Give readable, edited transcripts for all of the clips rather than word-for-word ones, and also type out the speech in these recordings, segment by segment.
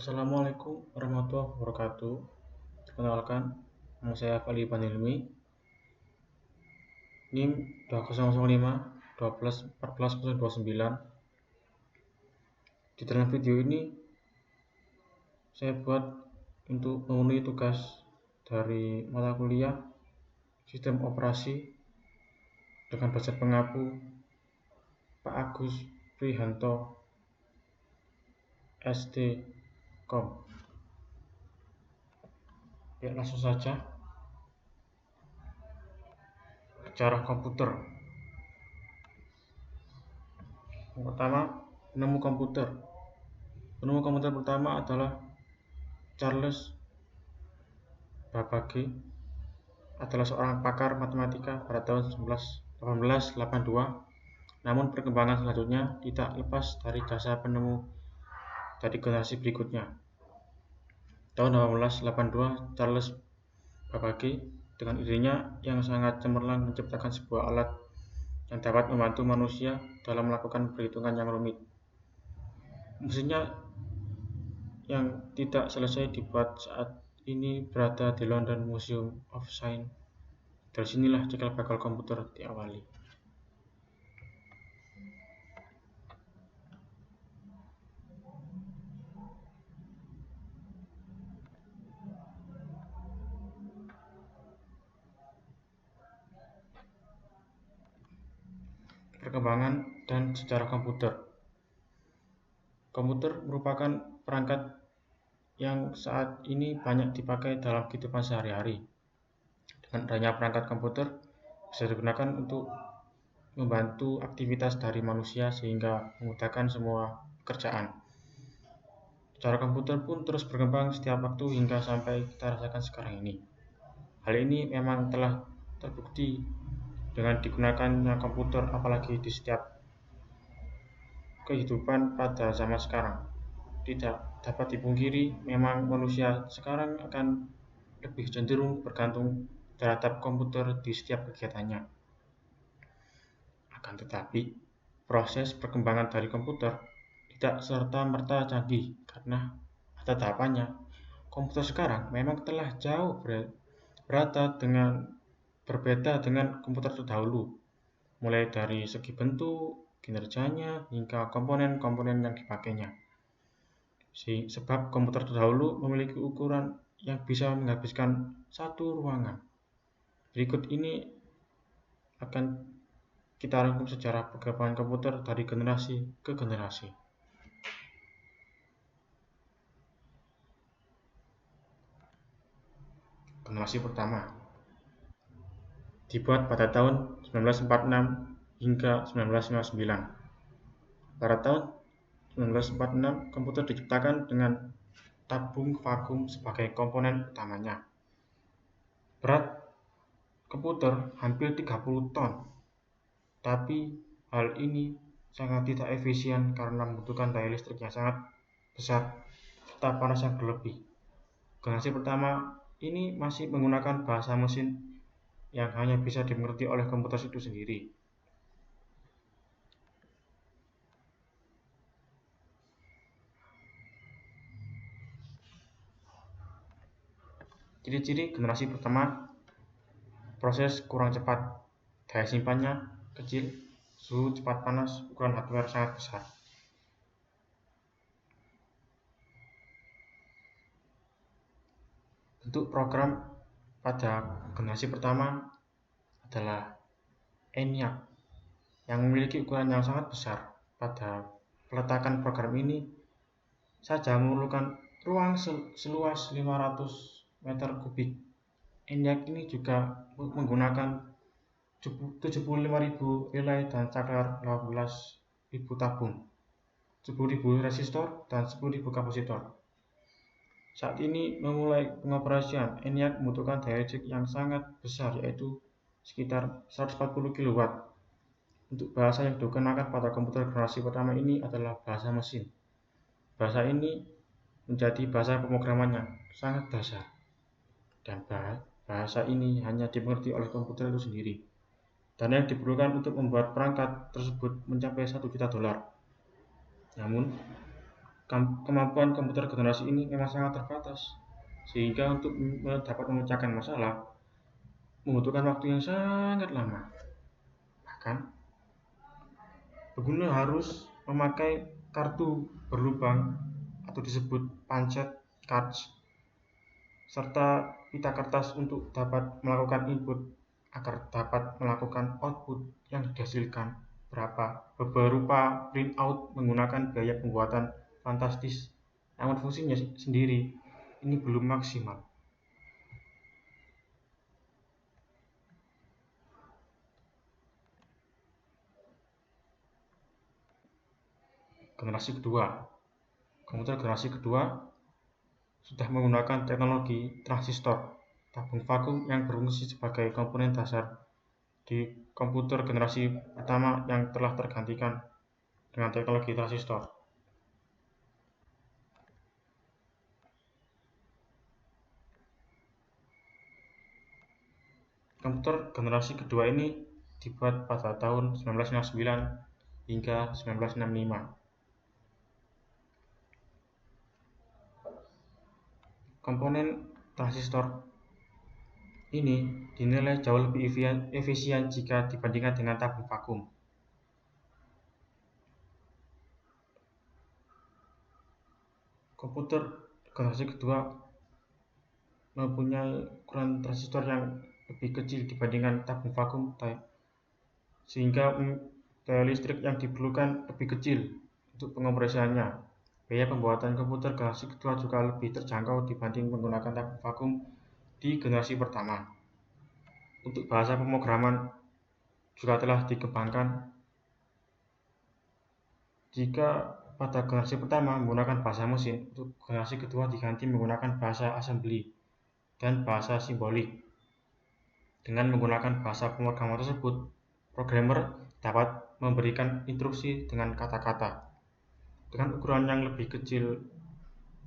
Assalamualaikum warahmatullahi wabarakatuh. Perkenalkan, nama saya Fali Panilmi. NIM 2005 12 14 29. Di dalam video ini saya buat untuk memenuhi tugas dari mata kuliah Sistem Operasi dengan dosen pengampu Pak Agus Prihanto SD.Com. Ya, langsung saja. Sejarah komputer. Yang pertama, penemu komputer. Penemu komputer pertama adalah Charles Babbage, adalah seorang pakar matematika pada tahun 1882. Namun perkembangan selanjutnya tidak lepas dari jasa penemu dari generasi berikutnya. Tahun 1882, Charles Babbage dengan idenya yang sangat cemerlang menciptakan sebuah alat yang dapat membantu manusia dalam melakukan perhitungan yang rumit. Mesinnya yang tidak selesai dibuat saat ini berada di London Museum of Science. Dari sinilah cikal bakal komputer diawali. Perkembangan dan sejarah komputer. Komputer merupakan perangkat yang saat ini banyak dipakai dalam kehidupan sehari-hari. Dengan adanya perangkat komputer bisa digunakan untuk membantu aktivitas dari manusia sehingga memudahkan semua pekerjaan. Cara komputer pun terus berkembang setiap waktu hingga sampai kita rasakan sekarang ini. Hal ini memang telah terbukti dengan digunakannya komputer apalagi di setiap kehidupan pada zaman sekarang. Tidak dapat dipungkiri, memang manusia sekarang akan lebih cenderung bergantung terhadap komputer di setiap kegiatannya. Akan tetapi, proses perkembangan dari komputer tidak serta-merta canggih karena ada tahapannya. Komputer sekarang memang telah jauh berbeda dengan komputer terdahulu, mulai dari segi bentuk, kinerjanya, hingga komponen-komponen yang dipakainya. Sebab komputer terdahulu memiliki ukuran yang bisa menghabiskan satu ruangan. Berikut ini akan kita rangkum sejarah perkembangan komputer dari generasi ke generasi. Generasi pertama dibuat pada tahun 1946 hingga 1959. Pada tahun 1946, komputer diciptakan dengan tabung vakum sebagai komponen utamanya. Berat komputer hampir 30 ton, tapi hal ini sangat tidak efisien karena membutuhkan daya listrik yang sangat besar serta panas yang berlebih. Generasi pertama ini masih menggunakan bahasa mesin yang hanya bisa dimengerti oleh komputer itu sendiri. Ciri-ciri generasi pertama: proses kurang cepat, daya simpannya kecil, suhu cepat panas, ukuran hardware sangat besar. Bentuk program pada generasi pertama adalah ENIAC yang memiliki ukuran yang sangat besar. Pada peletakan program ini saja memerlukan ruang seluas 500 meter kubik. ENIAC ini juga menggunakan 75.000 relay dan saklar 18.000 tabung, 10.000 resistor, dan 10.000 kapasitor. Saat ini memulai pengoperasian, ENIAC membutuhkan daya listrik yang sangat besar, yaitu sekitar 140 kW. Untuk bahasa yang digunakan pada komputer generasi pertama ini adalah bahasa mesin. Bahasa ini menjadi bahasa pemrograman yang sangat dasar, dan bahasa ini hanya dimengerti oleh komputer itu sendiri. Dana yang diperlukan untuk membuat perangkat tersebut mencapai $1 juta. Namun, kemampuan komputer generasi ini memang sangat terbatas, sehingga untuk dapat memecahkan masalah membutuhkan waktu yang sangat lama. Bahkan, pengguna harus memakai kartu berlubang atau disebut punched cards serta pita kertas untuk dapat melakukan input agar dapat melakukan output yang dihasilkan berupa printout menggunakan biaya pembuatan fantastis, namun fungsinya sendiri ini belum maksimal. Generasi kedua. Komputer generasi kedua sudah menggunakan teknologi transistor tabung vakum yang berfungsi sebagai komponen dasar di komputer generasi pertama yang telah tergantikan dengan teknologi transistor. Komputer generasi kedua ini dibuat pada tahun 1969 hingga 1965. Komponen transistor ini dinilai jauh lebih efisien jika dibandingkan dengan tabung vakum. Komputer generasi kedua mempunyai ukuran transistor yang lebih kecil dibandingkan tabung vakum, sehingga daya listrik yang diperlukan lebih kecil untuk pengoperasiannya. Biaya pembuatan komputer generasi kedua juga lebih terjangkau dibanding menggunakan tabung vakum di generasi pertama. Untuk bahasa pemrograman juga telah dikembangkan. Jika pada generasi pertama menggunakan bahasa mesin, untuk generasi kedua diganti menggunakan bahasa assembly dan bahasa simbolik. Dengan menggunakan bahasa pemrograman tersebut, programmer dapat memberikan instruksi dengan kata-kata. Dengan ukuran yang lebih kecil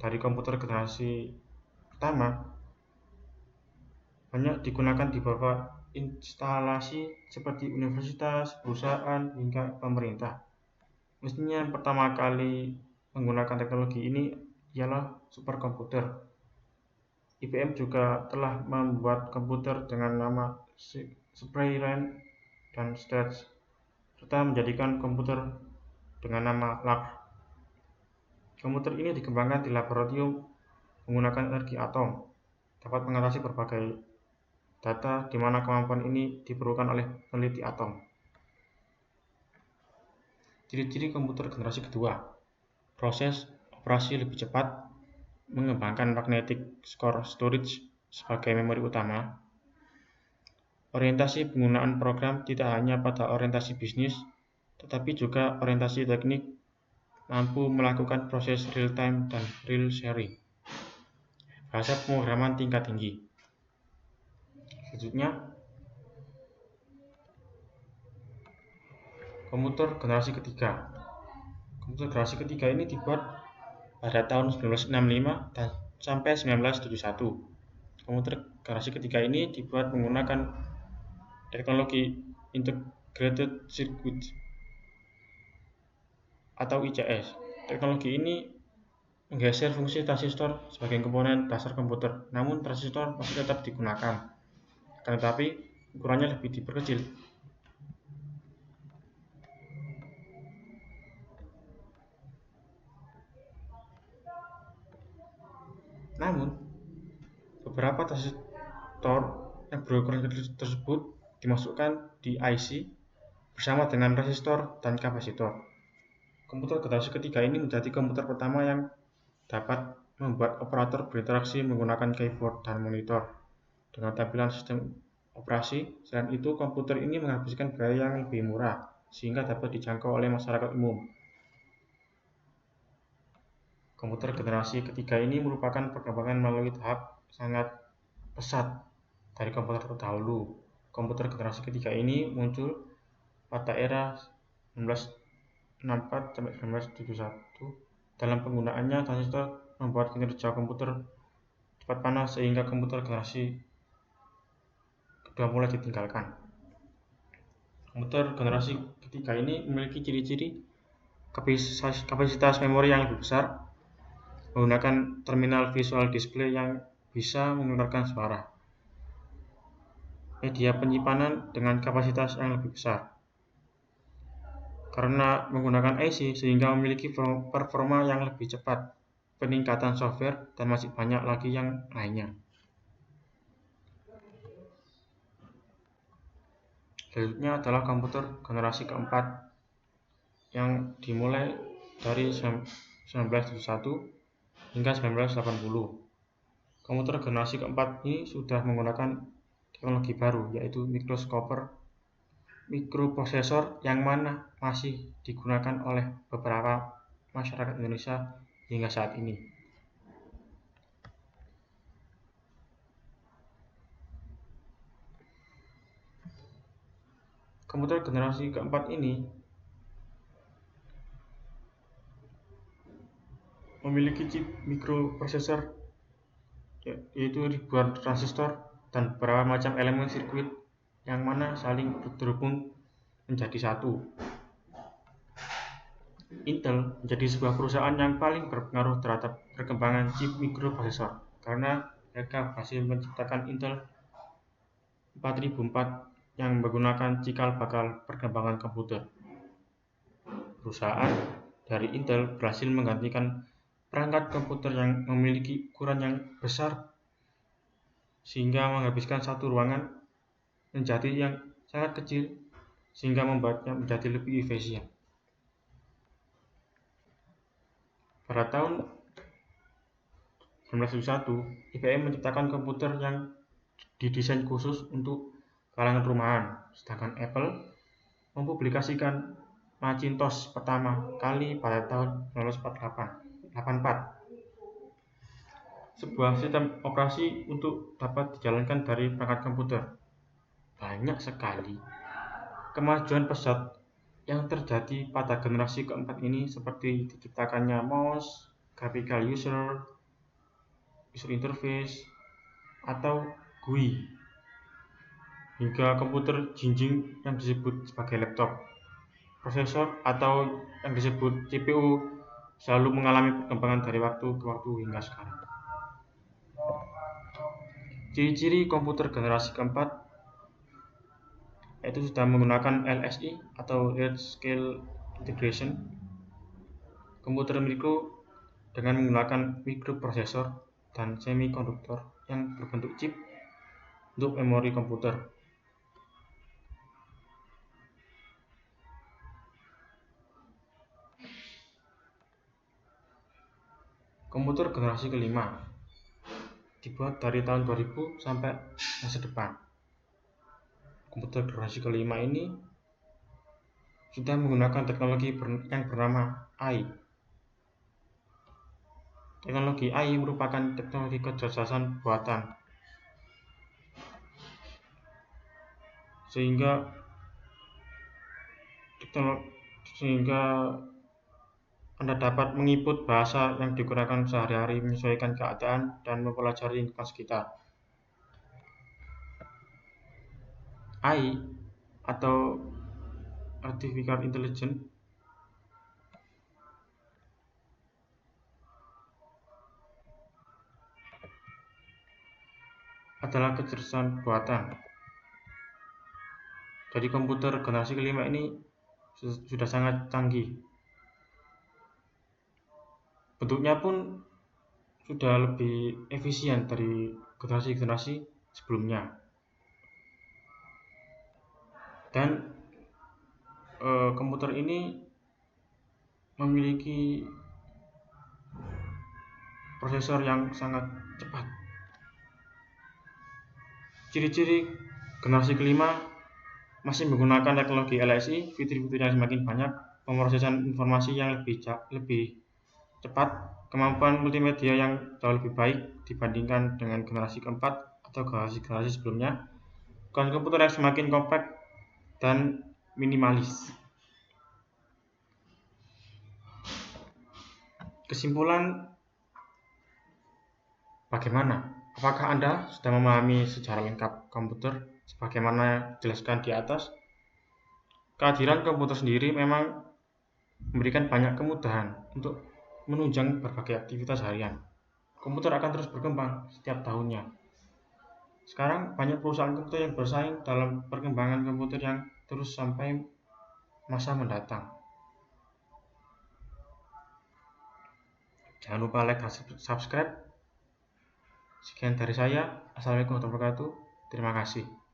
dari komputer generasi pertama, banyak digunakan di beberapa instalasi seperti universitas, perusahaan, hingga pemerintah. Mestinya yang pertama kali menggunakan teknologi ini ialah superkomputer. IBM juga telah membuat komputer dengan nama Spirent dan Stage, serta menjadikan komputer dengan nama Lark. Komputer ini dikembangkan di laboratorium menggunakan energi atom, dapat mengatasi berbagai data di mana kemampuan ini diperlukan oleh peneliti atom. Ciri-ciri komputer generasi kedua: proses operasi lebih cepat, mengembangkan magnetic core storage sebagai memori utama. Orientasi penggunaan program tidak hanya pada orientasi bisnis, tetapi juga orientasi teknik, mampu melakukan proses real-time dan real sharing. Bahasa pemrograman tingkat tinggi. Selanjutnya, komputer generasi ketiga. Komputer generasi ketiga ini dibuat pada tahun 1965 dan sampai 1971. Komputer generasi ketiga ini dibuat menggunakan teknologi Integrated Circuit atau ICS. Teknologi ini menggeser fungsi transistor sebagai komponen dasar komputer, namun transistor masih tetap digunakan, tetapi ukurannya lebih diperkecil. Namun, beberapa transistor yang berukuran kecil tersebut dimasukkan di IC bersama dengan resistor dan kapasitor. Komputer generasi ketiga ini menjadi komputer pertama yang dapat membuat operator berinteraksi menggunakan keyboard dan monitor dengan tampilan sistem operasi. Selain itu, komputer ini menghabiskan biaya yang lebih murah sehingga dapat dijangkau oleh masyarakat umum. Komputer generasi ketiga ini merupakan perkembangan melalui tahap sangat pesat dari komputer terdahulu. Komputer generasi ketiga ini muncul pada era 1964-1971. Dalam penggunaannya, transistor membuat kinerja komputer cepat panas sehingga komputer generasi kedua mulai ditinggalkan. Komputer generasi ketiga ini memiliki ciri-ciri kapasitas memori yang lebih besar, menggunakan terminal visual display yang bisa mengeluarkan suara, media penyimpanan dengan kapasitas yang lebih besar. Karena menggunakan IC sehingga memiliki performa yang lebih cepat, peningkatan software, dan masih banyak lagi yang lainnya. Selanjutnya adalah komputer generasi keempat yang dimulai dari 1971 hingga 1980. Komputer generasi keempat ini sudah menggunakan teknologi baru, yaitu mikroprosesor yang mana masih digunakan oleh beberapa masyarakat Indonesia hingga saat ini. Komputer generasi keempat ini memiliki chip mikroprosesor, yaitu ribuan transistor dan beberapa macam elemen sirkuit yang mana saling terhubung menjadi satu. Intel menjadi sebuah perusahaan yang paling berpengaruh terhadap perkembangan chip mikroprosesor karena mereka berhasil menciptakan Intel 4004 yang menggunakan cikal bakal perkembangan komputer. Perusahaan dari Intel berhasil menggantikan perangkat komputer yang memiliki ukuran yang besar sehingga menghabiskan satu ruangan menjadi yang sangat kecil sehingga membuatnya menjadi lebih efisien. Pada tahun 1971, IBM menciptakan komputer yang didesain khusus untuk kalangan rumahan, sedangkan Apple mempublikasikan Macintosh pertama kali pada tahun 1984. Sebuah sistem operasi untuk dapat dijalankan dari perangkat komputer. Banyak sekali kemajuan pesat yang terjadi pada generasi keempat ini seperti diciptakannya mouse, graphical user interface, atau GUI, hingga komputer jinjing yang disebut sebagai laptop. Prosesor atau yang disebut CPU selalu mengalami perkembangan dari waktu ke waktu hingga sekarang. Ciri-ciri komputer generasi keempat yaitu sudah menggunakan LSI atau Large Scale Integration, komputer mikro dengan menggunakan mikroprosesor dan semikonduktor yang berbentuk chip untuk memori komputer. Komputer generasi kelima dibuat dari tahun 2000 sampai masa depan. Komputer generasi kelima ini sudah menggunakan teknologi yang bernama AI. Teknologi AI merupakan teknologi kecerdasan buatan, sehingga Anda dapat menginput bahasa yang digunakan sehari-hari, menyesuaikan keadaan, dan mempelajari lingkungan sekitar. AI atau Artificial Intelligence adalah kecerdasan buatan. Jadi komputer generasi kelima ini sudah sangat canggih. Bentuknya pun sudah lebih efisien dari generasi-generasi sebelumnya. Dan komputer ini memiliki prosesor yang sangat cepat. Ciri-ciri generasi kelima masih menggunakan teknologi LSI, fitur-fitur yang semakin banyak, pemrosesan informasi yang lebih cepat, kemampuan multimedia yang jauh lebih baik dibandingkan dengan generasi keempat atau generasi sebelumnya, komputer yang semakin kompak dan minimalis. Kesimpulan, bagaimana? Apakah Anda sudah memahami secara lengkap komputer sebagaimana dijelaskan di atas? Kehadiran komputer sendiri memang memberikan banyak kemudahan untuk menunjang berbagai aktivitas harian. Komputer akan terus berkembang setiap tahunnya. Sekarang banyak perusahaan komputer yang bersaing dalam perkembangan komputer yang terus sampai masa mendatang. Jangan lupa like dan subscribe. Sekian dari saya. Assalamualaikum warahmatullahi wabarakatuh. Terima kasih.